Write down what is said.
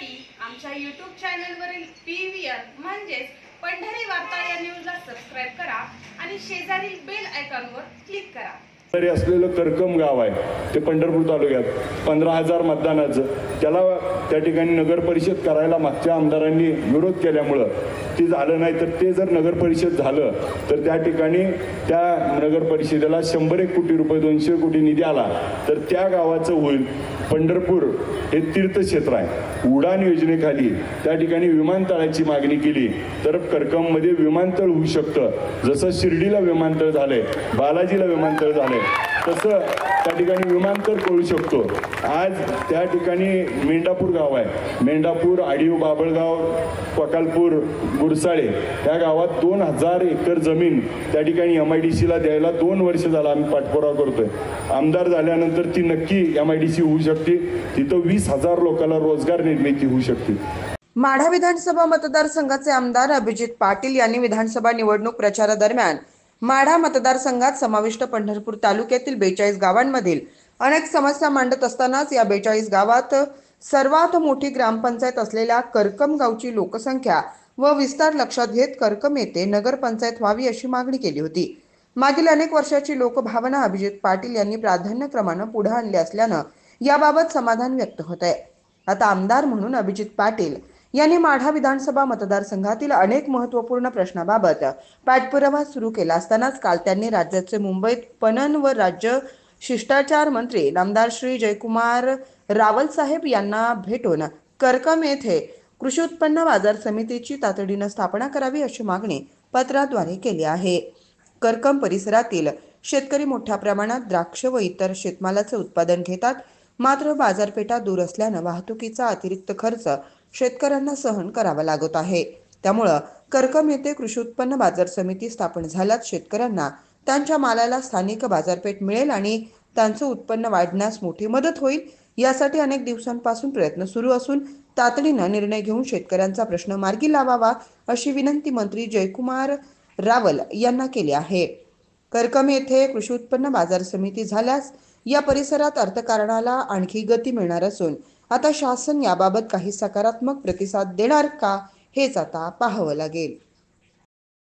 पाहण्यासाठी आमच्या YouTube चॅनलवरील PVR म्हणजेच पंढरी वार्ता या न्यूजला सबस्क्राइब करा आणि शेजारील बेल आयकॉनवर क्लिक करा। तरी असलेलं करकम गाव आहे ते पंढरपूर तालुक्यात 15,000 मतदानाचं त्याला त्या ठिकाणी नगर परिषद करायला मागच्या आमदारांनी विरोध केल्यामुळं ते झालं नाही। तर ते जर नगर परिषद झालं तर त्या ठिकाणी त्या नगर परिषदेला 100 कोटी रुपये 200 कोटी निधी आला तर त्या गावाचं होईल। पंढरपूर हे तीर्थक्षेत्र आहे। उडान योजनेखाली त्या ठिकाणी विमानतळाची मागणी केली तर करकममध्ये विमानतळ होऊ शकतं। जसं शिर्डीला विमानतळ झालंय, बालाजीला विमानतळ झालंय, तसं त्या ठिकाणी विमानतळ करू शकतो। आज त्या ठिकाणी मेंढापूर गाव आहे, मेंढापूर, आडीव, बाबळगाव, पकालपूर, गुरसाळे या गावात 2000 एकर जमीन त्या ठिकाणी MIDCला द्यायला 2 वर्ष झाला आम्ही पाठपुरावा करतोय। आमदार झाल्यानंतर ती नक्की MIDC होऊ शकते, तिथं 20,000 लोकांना रोजगार निर्मिती होऊ शकते। माढा विधानसभा मतदारसंघाचे आमदार अभिजित पाटील यांनी विधानसभा निवडणूक प्रचारादरम्यान माढा मतदारसंघात समाविष्ट पंढरपूर तालुक्यातील 42 गावांमधील अनेक समस्या मांडत असतानाच या 42 गावात सर्वात मोठी ग्रामपंचायत असलेल्या करकम गावची लोकसंख्या व विस्तार लक्षात घेत करकम येथे नगरपंचायत व्हावी अशी मागणी केली होती। मागील अनेक वर्षाची लोकभावना अभिजित पाटील यांनी प्राधान्यक्रमाने पुढे आणली असल्यानं याबाबत समाधान व्यक्त होत आहे। आता आमदार म्हणून अभिजित पाटील यांनी माढा विधानसभा मतदारसंघातील अनेक महत्त्वपूर्ण प्रश्नाबाबत पाठपुरावा सुरू केला असतानाच काल त्यांनी राज्याचे मुंबईत पणन व राज्य शिष्टाचार मंत्री नामदार श्री जयकुमार रावल साहेब यांना भेटून करकम येथे कृषी उत्पन्न बाजार समितीची तातडीने स्थापना करावी अशी मागणी पत्राद्वारे केली आहे। करकम परिसरातील शेतकरी मोठ्या प्रमाणात द्राक्ष व इतर शेतमालाचे उत्पादन घेतात, मात्र बाजारपेठा दूर असल्याने वाहतुकीचा अतिरिक्त खर्च शेतकऱ्यांना सहन करावा लागत आहे। त्यामुळे करकम येथे कृषी उत्पन्न बाजार समिती स्थापन झाल्यास शेतकऱ्यांना त्यांच्या मालाला स्थानिक बाजारपेठ मिळेल आणि त्यांचे उत्पन्न वाढण्यास मोठी मदत होईल। यासाठी अनेक दिवसांपासून प्रयत्न सुरू असून तातडीने निर्णय घेऊन शेतकऱ्यांचा प्रश्न मार्गी लावावा अशी विनंती मंत्री जयकुमार रावल यांना केली आहे। करकम येथे कृषी उत्पन्न बाजार समिती झाल्यास या परिसरात अर्थकारणाला आणखी गती मिळणार असून आता शासन याबाबत काही सकारात्मक प्रतिसाद देणार का हेच आता पाहावं लागेल।